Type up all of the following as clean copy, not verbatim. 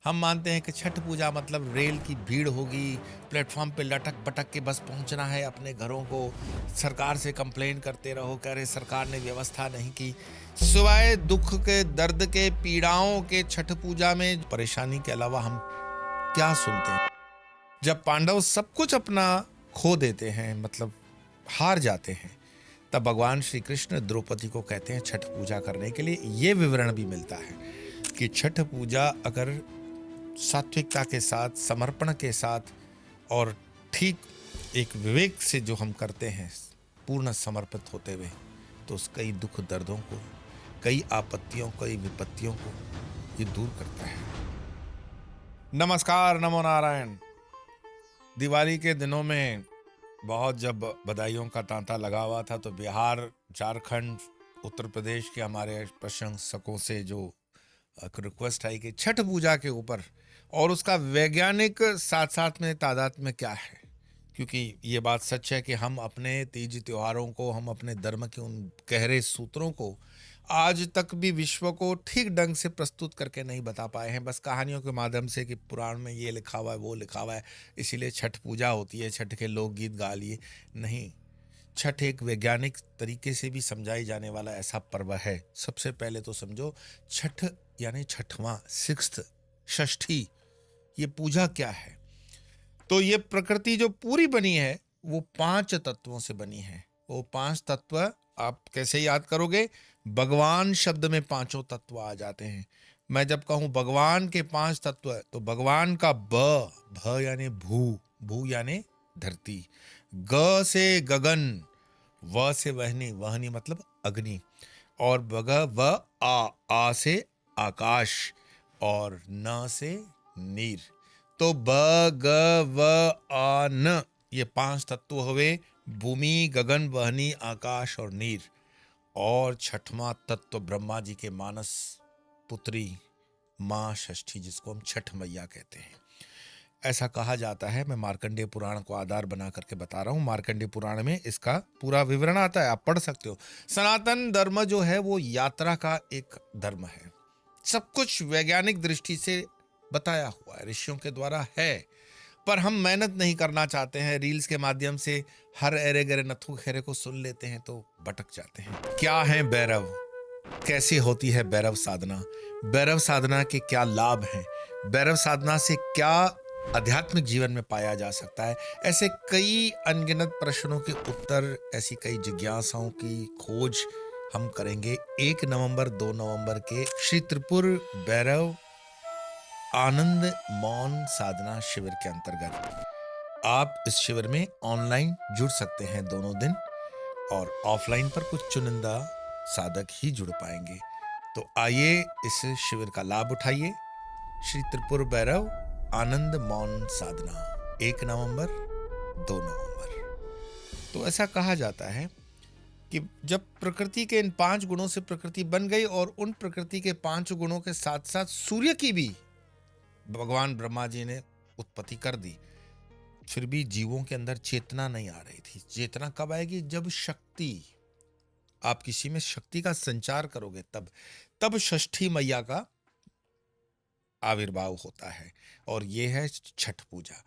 हम मानते हैं कि छठ पूजा मतलब रेल की भीड़ होगी, प्लेटफॉर्म पे लटक पटक के बस पहुंचना है अपने घरों को, सरकार से कंप्लेन करते रहो कि अरे सरकार ने व्यवस्था नहीं की। सिवाय दुख के, दर्द के, पीड़ाओं के छठ पूजा में परेशानी के अलावा हम क्या सुनते हैं? जब पांडव सब कुछ अपना खो देते हैं, मतलब हार जाते हैं, तब भगवान श्री कृष्ण द्रौपदी को कहते हैं छठ पूजा करने के लिए। ये विवरण भी मिलता है कि छठ पूजा अगर सात्विकता के साथ, समर्पण के साथ और ठीक एक विवेक से जो हम करते हैं, पूर्ण समर्पित होते हुए, तो उस कई दुख दर्दों को, कई आपत्तियों, कई विपत्तियों को ये दूर करता है। नमस्कार, नमो नारायण। दिवाली के दिनों में बहुत जब बधाइयों का तांता लगा हुआ था, तो बिहार, झारखंड, उत्तर प्रदेश के हमारे प्रशंसकों से जो एक रिक्वेस्ट आई कि छठ पूजा के ऊपर और उसका वैज्ञानिक साथ साथ में तादाद में क्या है, क्योंकि ये बात सच है कि हम अपने तीज त्योहारों को, हम अपने धर्म के उन गहरे सूत्रों को आज तक भी विश्व को ठीक ढंग से प्रस्तुत करके नहीं बता पाए हैं। बस कहानियों के माध्यम से कि पुराण में ये लिखा हुआ है, वो लिखा हुआ है, इसीलिए छठ पूजा होती है, छठ के लोकगीत गा लिए। नहीं, छठ एक वैज्ञानिक तरीके से भी समझाई जाने वाला ऐसा पर्व है। सबसे पहले तो समझो, छठ यानी छठवां, सिक्स्थ, षष्ठी, ये पूजा क्या है? तो ये प्रकृति जो पूरी बनी है वो 5 तत्वों से बनी है। वो 5 तत्व आप कैसे याद करोगे? भगवान शब्द में पांचों तत्व आ जाते हैं। मैं जब कहूं भगवान के 5 तत्व, तो भगवान का भ यानी भू, भू यानी धरती, ग से गगन, व से वहनी, वहनी मतलब अग्नि, और बग व आ से आकाश, और न से नीर। तो ब ग व आ न, ये 5 तत्व हुए, भूमि, गगन, वहनी, आकाश और नीर। और छठवां तत्व ब्रह्मा जी के मानस पुत्री मां षष्ठी, जिसको हम छठ मैया कहते हैं। ऐसा कहा जाता है, मैं मार्कंडेय पुराण को आधार बना करके बता रहा हूं। मार्कंडेय पुराण में इसका पूरा विवरण आता है, आप पढ़ सकते हो। सनातन धर्म जो है वो यात्रा का एक धर्म है। सब कुछ वैज्ञानिक दृष्टि से बताया हुआ है, ऋषियों के द्वारा है, पर हम मेहनत नहीं करना चाहते हैं। रील्स के माध्यम से हर एरे गरे नथु खेरे को सुन लेते हैं तो भटक जाते हैं। क्या है भैरव? कैसे होती है भैरव साधना? भैरव साधना के क्या लाभ हैं? भैरव साधना से क्या आध्यात्मिक जीवन में पाया जा सकता है? ऐसे कई अनगिनत प्रश्नों के उत्तर, ऐसी कई जिज्ञासाओं की खोज हम करेंगे 1 नवंबर 2 नवंबर के श्री त्रिपुर भैरव आनंद मौन साधना शिविर के अंतर्गत। आप इस शिविर में ऑनलाइन जुड़ सकते हैं दोनों दिन, और ऑफलाइन पर कुछ चुनिंदा साधक ही जुड़ पाएंगे। तो आइए इस शिविर का लाभ उठाइए। श्री त्रिपुर भैरव आनंद मौन साधना, 1 नवंबर 2 नवंबर। तो ऐसा कहा जाता है कि जब प्रकृति के इन 5 गुणों से प्रकृति बन गई, और उन प्रकृति के 5 गुणों के साथ साथ सूर्य की भी भगवान ब्रह्मा जी ने उत्पत्ति कर दी, फिर भी जीवों के अंदर चेतना नहीं आ रही थी। चेतना कब आएगी? जब शक्ति, आप किसी में शक्ति का संचार करोगे, तब षष्ठी मैया का आविर्भाव होता है। और ये है छठ पूजा।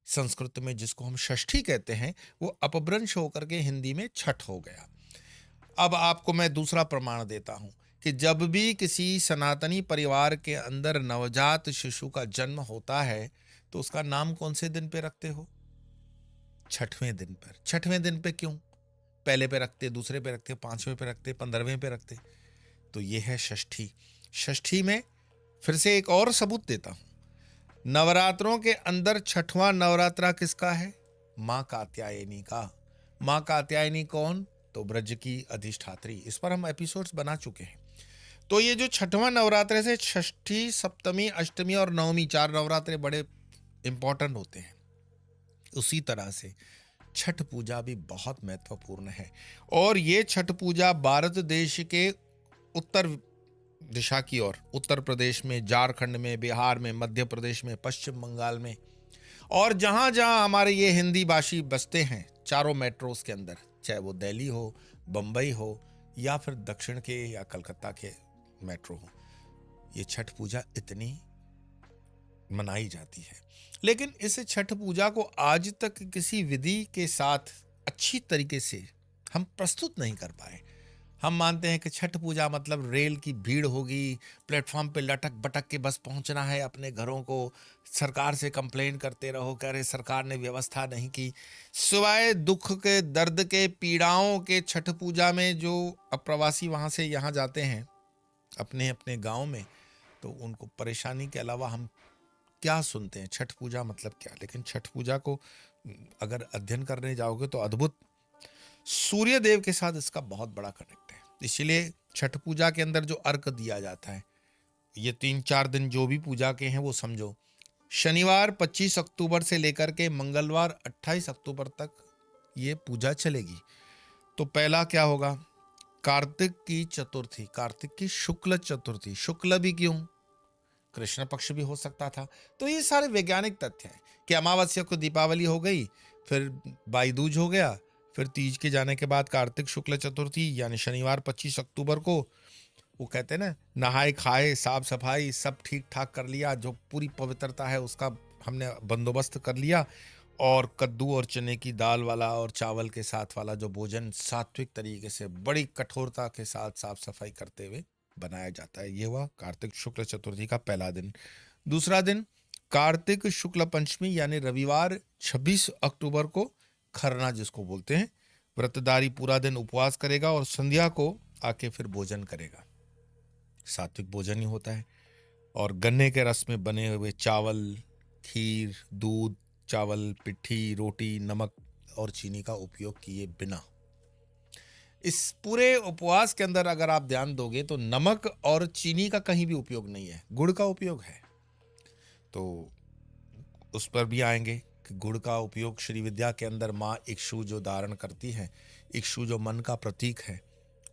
संस्कृत में जिसको हम षष्ठी कहते हैं, वो अपभ्रंश होकर के हिंदी में छठ हो गया। अब आपको मैं दूसरा प्रमाण देता हूं कि जब भी किसी सनातनी परिवार के अंदर नवजात शिशु का जन्म होता है, तो उसका नाम कौन से दिन पे रखते हो? छठवें दिन पर। छठवें दिन पे क्यों? पहले पे रखते, दूसरे पे रखते, 5वें पे रखते, 15वें पे रखते। तो ये है षष्ठी। षष्ठी में फिर से एक और सबूत देता हूं। नवरात्रों के अंदर छठवां नवरात्रा किसका है? मां कात्यायनी का। मां कात्यायनी कौन? तो ब्रज की अधिष्ठात्री। इस पर हम एपिसोड्स बना चुके हैं। तो ये जो छठवां नवरात्र से षष्ठी, सप्तमी, अष्टमी और नवमी, 4 नवरात्रे बड़े इंपॉर्टेंट होते हैं। उसी तरह से छठ पूजा भी बहुत महत्वपूर्ण है। और ये छठ पूजा भारत देश के उत्तर दिशा की ओर, उत्तर प्रदेश में, झारखंड में, बिहार में, मध्य प्रदेश में, पश्चिम बंगाल में, और जहां जहां हमारे ये हिंदी भाषी बसते हैं, चारों मेट्रोस के अंदर, चाहे वो दिल्ली हो, बंबई हो, या फिर दक्षिण के या कलकत्ता के मेट्रो हो, ये छठ पूजा इतनी मनाई जाती है। लेकिन इस छठ पूजा को आज तक किसी विधि के साथ अच्छी तरीके से हम प्रस्तुत नहीं कर पाए। हम मानते हैं कि छठ पूजा मतलब रेल की भीड़ होगी, प्लेटफॉर्म पे लटक बटक के बस पहुंचना है अपने घरों को, सरकार से कंप्लेन करते रहो कि अरे सरकार ने व्यवस्था नहीं की। सिवाय दुख के, दर्द के, पीड़ाओं के छठ पूजा में जो अप्रवासी वहां से यहाँ जाते हैं अपने अपने गांव में, तो उनको परेशानी के अलावा हम क्या सुनते हैं? छठ पूजा मतलब क्या? लेकिन छठ पूजा को अगर अध्ययन करने जाओगे तो अद्भुत सूर्य देव के साथ इसका बहुत बड़ा कनेक्ट है। इसलिए छठ पूजा के अंदर जो अर्घ दिया जाता है, ये 3-4 दिन जो भी पूजा के हैं वो समझो, शनिवार 25 अक्टूबर से लेकर के मंगलवार 28 अक्टूबर तक ये पूजा चलेगी। तो पहला क्या होगा? कार्तिक की चतुर्थी, कार्तिक की शुक्ल चतुर्थी। शुक्ल भी क्यों? कृष्ण पक्ष भी हो सकता था। तो ये सारे वैज्ञानिक तथ्य हैं कि अमावस्या को दीपावली हो गई, फिर भाई दूज हो गया, फिर तीज के जाने के बाद कार्तिक शुक्ल चतुर्थी यानी शनिवार 25 अक्टूबर को, वो कहते हैं ना, नहाए खाए साफ सफाई सब ठीक ठाक कर लिया, जो पूरी पवित्रता है उसका हमने बंदोबस्त कर लिया, और कद्दू और चने की दाल वाला और चावल के साथ वाला जो भोजन सात्विक तरीके से बड़ी कठोरता के साथ साफ सफाई करते हुए बनाया जाता है। ये हुआ कार्तिक शुक्ल चतुर्थी का पहला दिन। दूसरा दिन कार्तिक शुक्ल पंचमी यानी रविवार 26 अक्टूबर को खरना जिसको बोलते हैं। व्रतधारी पूरा दिन उपवास करेगा और संध्या को आके फिर भोजन करेगा। सात्विक भोजन ही होता है। और गन्ने के रस में बने हुए चावल, खीर, दूध, चावल, पिट्ठी, रोटी, नमक और चीनी का उपयोग किए बिना। इस पूरे उपवास के अंदर अगर आप ध्यान दोगे तो नमक और चीनी का कहीं भी उपयोग नहीं है, गुड़ का उपयोग है। तो उस पर भी आएंगे कि गुड़ का उपयोग श्री विद्या के अंदर माँ इक्षु जो धारण करती है, इक्षु जो मन का प्रतीक है,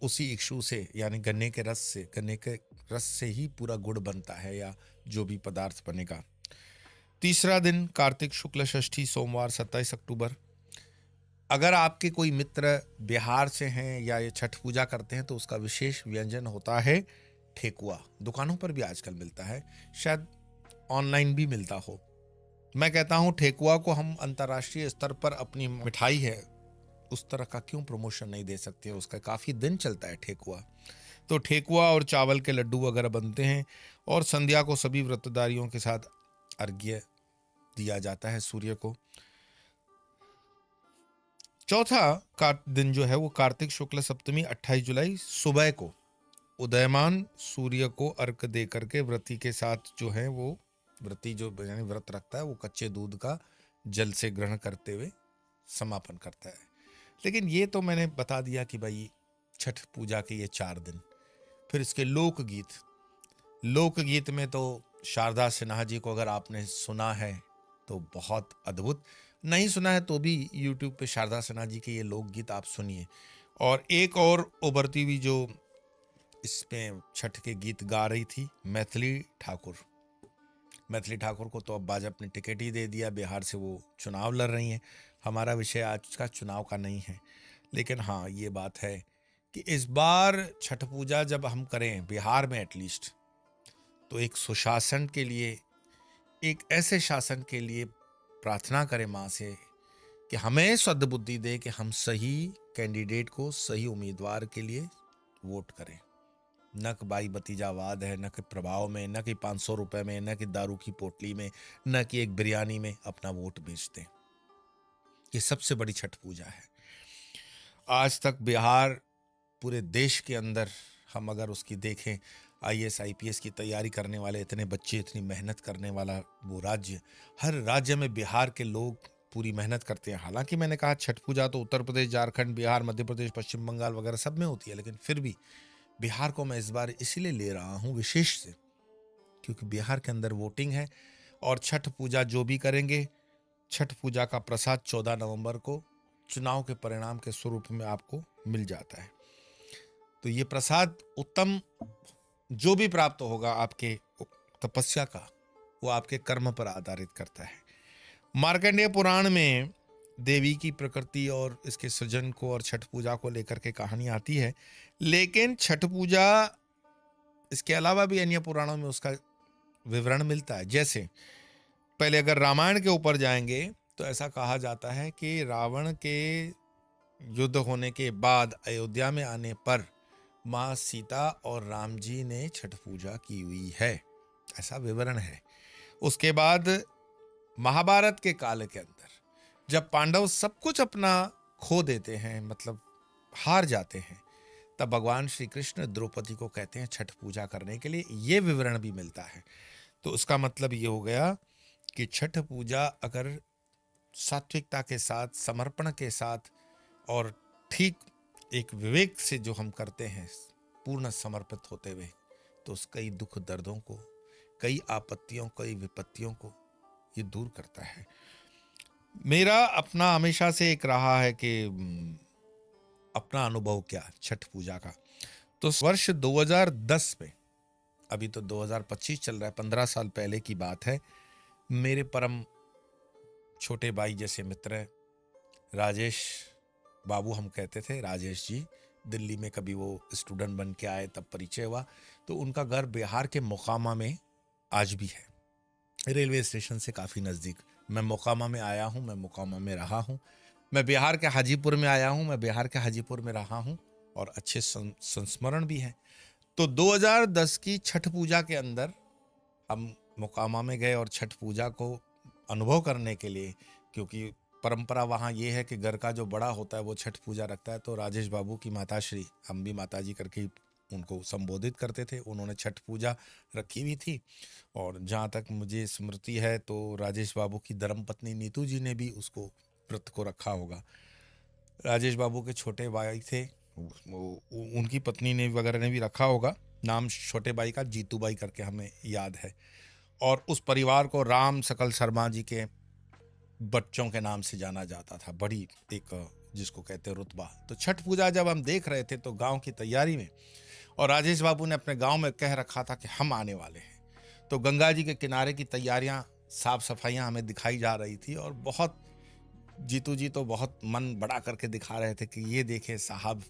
उसी इक्षु से यानी गन्ने के रस से ही पूरा गुड़ बनता है या जो भी पदार्थ बनेगा। तीसरा दिन कार्तिक शुक्ल षष्ठी सोमवार 27 अक्टूबर। अगर आपके कोई मित्र बिहार से हैं या ये छठ पूजा करते हैं तो उसका विशेष व्यंजन होता है ठेकुआ। दुकानों पर भी आजकल मिलता है, शायद ऑनलाइन भी मिलता हो। मैं कहता हूं ठेकुआ को हम अंतर्राष्ट्रीय स्तर पर अपनी मिठाई है उस तरह का क्यों प्रमोशन नहीं दे सकते? उसका काफी दिन चलता है ठेकुआ। तो ठेकुआ और चावल के लड्डू वगैरह बनते हैं और संध्या को सभी व्रतधारियों के साथ अर्घ्य दिया जाता है सूर्य को। चौथा दिन जो है वो कार्तिक शुक्ल सप्तमी 28 जुलाई सुबह को उदयमान सूर्य को अर्घ दे करके व्रती के साथ जो है वो व्रती जो यानी व्रत रखता है वो कच्चे दूध का जल से ग्रहण करते हुए समापन करता है। लेकिन ये तो मैंने बता दिया कि भाई छठ पूजा के ये 4 दिन। फिर इसके लोकगीत में तो शारदा सिन्हा जी को अगर आपने सुना है तो बहुत अद्भुत, नहीं सुना है तो भी YouTube पे शारदा सिन्हा जी के ये लोकगीत आप सुनिए। और एक और उभरती हुई जो इसमें छठ के गीत गा रही थी मैथिली ठाकुर को तो अब भाजपा ने टिकट ही दे दिया, बिहार से वो चुनाव लड़ रही हैं। हमारा विषय आज का चुनाव का नहीं है, लेकिन हाँ ये बात है कि इस बार छठ पूजा जब हम करें बिहार में एटलीस्ट, तो एक सुशासन के लिए, एक ऐसे शासन के लिए प्रार्थना करें माँ से कि हमें सद्बुद्धि दे कि हम सही कैंडिडेट को, सही उम्मीदवार के लिए वोट करें। न कि बाई भतीजावाद है, न कि प्रभाव में, न कि 500 रुपए में, न कि दारू की पोटली में, न कि एक बिरयानी में अपना वोट बेचते। ये सबसे बड़ी छठ पूजा है। आज तक बिहार पूरे देश के अंदर हम अगर उसकी देखें, IAS IPS की तैयारी करने वाले इतने बच्चे, इतनी मेहनत करने वाला वो राज्य, हर राज्य में बिहार के लोग पूरी मेहनत करते हैं। हालांकि मैंने कहा छठ पूजा तो उत्तर प्रदेश, झारखंड, बिहार, मध्य प्रदेश, पश्चिम बंगाल वगैरह सब में होती है, लेकिन फिर भी बिहार को मैं इस बार इसीलिए ले रहा हूं विशेष से क्योंकि बिहार के अंदर वोटिंग है। और छठ पूजा जो भी करेंगे, छठ पूजा का प्रसाद 14 नवंबर को चुनाव के परिणाम के स्वरूप में आपको मिल जाता है। तो ये प्रसाद उत्तम जो भी प्राप्त होगा आपके तपस्या का, वो आपके कर्म पर आधारित करता है। मार्कंडेय पुराण में देवी की प्रकृति और इसके सृजन को और छठ पूजा को लेकर के कहानी आती है, लेकिन छठ पूजा इसके अलावा भी अन्य पुराणों में उसका विवरण मिलता है। जैसे पहले अगर रामायण के ऊपर जाएंगे तो ऐसा कहा जाता है कि रावण के युद्ध होने के बाद अयोध्या में आने पर माँ सीता और राम जी ने छठ पूजा की हुई है, ऐसा विवरण है। उसके बाद महाभारत के काल के अंदर जब पांडव सब कुछ अपना खो देते हैं, मतलब हार जाते हैं, तब भगवान श्री कृष्ण द्रौपदी को कहते हैं छठ पूजा करने के लिए। ये विवरण भी मिलता है। तो उसका मतलब ये हो गया कि छठ पूजा अगर सात्विकता के साथ, समर्पण के साथ और ठीक एक विवेक से जो हम करते हैं, पूर्ण समर्पित होते हुए, तो कई दुख दर्दों को, कई आपत्तियों, कई विपत्तियों को ये दूर करता है। मेरा अपना हमेशा से एक रहा है कि अपना अनुभव क्या छठ पूजा का, तो वर्ष 2010 में, अभी तो 2025 चल रहा है, 15 साल पहले की बात है, मेरे परम छोटे भाई जैसे मित्र राजेश बाबू, हम कहते थे राजेश जी, दिल्ली में कभी वो स्टूडेंट बन के आए तब परिचय हुआ। तो उनका घर बिहार के मोकामा में आज भी है, रेलवे स्टेशन से काफ़ी नज़दीक। मैं मोकामा में आया हूँ, मैं मोकामा में रहा हूँ। मैं बिहार के हाजीपुर में आया हूँ, मैं बिहार के हाजीपुर में रहा हूँ, और अच्छे संस्मरण भी हैं। तो 2010 की छठ पूजा के अंदर हम मोकामा में गए और छठ पूजा को अनुभव करने के लिए, क्योंकि परंपरा वहाँ ये है कि घर का जो बड़ा होता है वो छठ पूजा रखता है। तो राजेश बाबू की माताश्री, हम भी माताजी करके उनको संबोधित करते थे, उन्होंने छठ पूजा रखी हुई थी। और जहाँ तक मुझे स्मृति है तो राजेश बाबू की धर्मपत्नी नीतू जी ने भी उसको व्रत को रखा होगा। राजेश बाबू के छोटे भाई थे, उनकी पत्नी ने वगैरह ने भी रखा होगा। नाम छोटे भाई का जीतू भाई करके हमें याद है। और उस परिवार को राम सकल शर्मा जी के बच्चों के नाम से जाना जाता था, बड़ी एक जिसको कहते हैं रुतबा। तो छठ पूजा जब हम देख रहे थे तो गांव की तैयारी में, और राजेश बाबू ने अपने गांव में कह रखा था कि हम आने वाले हैं, तो गंगा जी के किनारे की तैयारियां, साफ सफाइयां हमें दिखाई जा रही थी। और बहुत जीतू जी तो बहुत मन बड़ा करके दिखा रहे थे कि ये देखे साहब,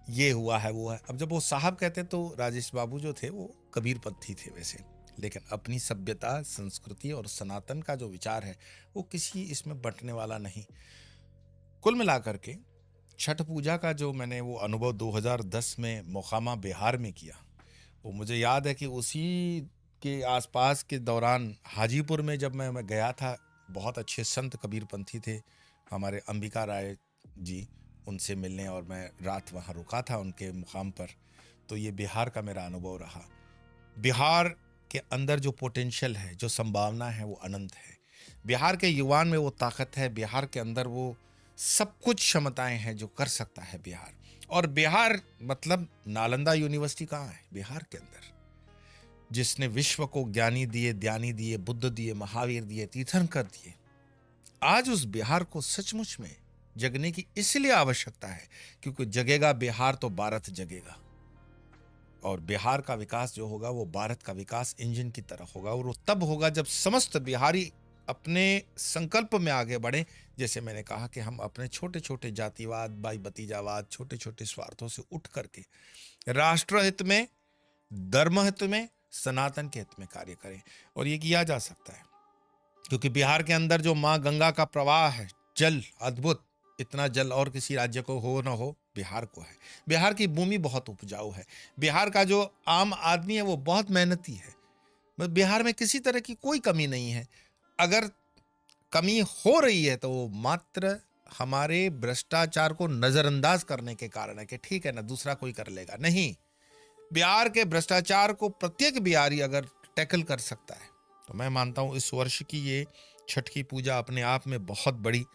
ये हुआ है, वो है। अब जब वो साहब कहते तो राजेश बाबू जो थे वो कबीरपंथी थे वैसे, लेकिन अपनी सभ्यता, संस्कृति और सनातन का जो विचार है वो किसी इसमें बंटने वाला नहीं। कुल मिलाकर के छठ पूजा का जो मैंने वो अनुभव 2010 में मोकामा बिहार में किया, वो मुझे याद है कि उसी के आसपास के दौरान हाजीपुर में जब मैं गया था, बहुत अच्छे संत कबीरपंथी थे हमारे अंबिका राय जी, उनसे मिलने, और मैं रात वहाँ रुका था उनके मुकाम पर। तो ये बिहार का मेरा अनुभव रहा। बिहार के अंदर जो पोटेंशियल है, जो संभावना है, वो अनंत है। बिहार के युवान में वो ताकत है, बिहार के अंदर वो सब कुछ क्षमताएं हैं जो कर सकता है बिहार। और बिहार मतलब नालंदा यूनिवर्सिटी कहाँ है? बिहार के अंदर, जिसने विश्व को ज्ञानी दिए, ध्यानी दिए, बुद्ध दिए, महावीर दिए, तीर्थंकर दिए। आज उस बिहार को सचमुच में जगने की इसलिए आवश्यकता है क्योंकि जगेगा बिहार तो भारत जगेगा। और बिहार का विकास जो होगा वो भारत का विकास इंजन की तरह होगा, और वो तब होगा जब समस्त बिहारी अपने संकल्प में आगे बढ़े। जैसे मैंने कहा कि हम अपने छोटे छोटे जातिवाद, भाई भतीजावाद, छोटे छोटे स्वार्थों से उठ करके राष्ट्र हित में, धर्म हित में, सनातन के हित में कार्य करें। और ये किया जा सकता है क्योंकि बिहार के अंदर जो माँ गंगा का प्रवाह है, जल अद्भुत, इतना जल और किसी राज्य को हो ना हो, बिहार को है। बिहार की भूमि बहुत उपजाऊ है। बिहार का जो आम आदमी है वो बहुत मेहनती है। बिहार में किसी तरह की कोई कमी नहीं है। अगर कमी हो रही है तो वो मात्र हमारे भ्रष्टाचार को नजरअंदाज करने के कारण है कि ठीक है ना, दूसरा कोई कर लेगा। नहीं, बिहार के भ्रष्टाचार को प्रत्येक बिहारी अगर टैकल कर सकता है तो मैं मानता हूं इस वर्ष की ये छठ की पूजा अपने आप में बहुत बड़ी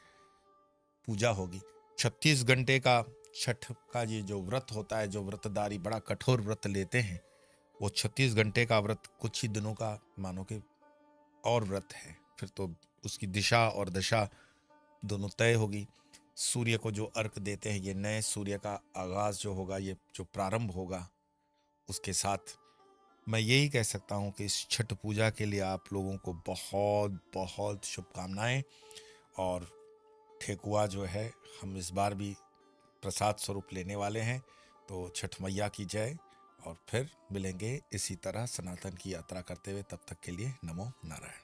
पूजा होगी। 36 घंटे का छठ का ये जो व्रत होता है, जो व्रतधारी बड़ा कठोर व्रत लेते हैं, वो 36 घंटे का व्रत कुछ ही दिनों का मानो कि और व्रत है, फिर तो उसकी दिशा और दशा दोनों तय होगी। सूर्य को जो अर्घ देते हैं, ये नए सूर्य का आगाज जो होगा, ये जो प्रारंभ होगा, उसके साथ मैं यही कह सकता हूँ कि इस छठ पूजा के लिए आप लोगों को बहुत बहुत शुभकामनाएं। और ठेकुआ जो है हम इस बार भी प्रसाद स्वरूप लेने वाले हैं। तो छठ मैया की जय, और फिर मिलेंगे इसी तरह सनातन की यात्रा करते हुए। तब तक के लिए नमो नारायण।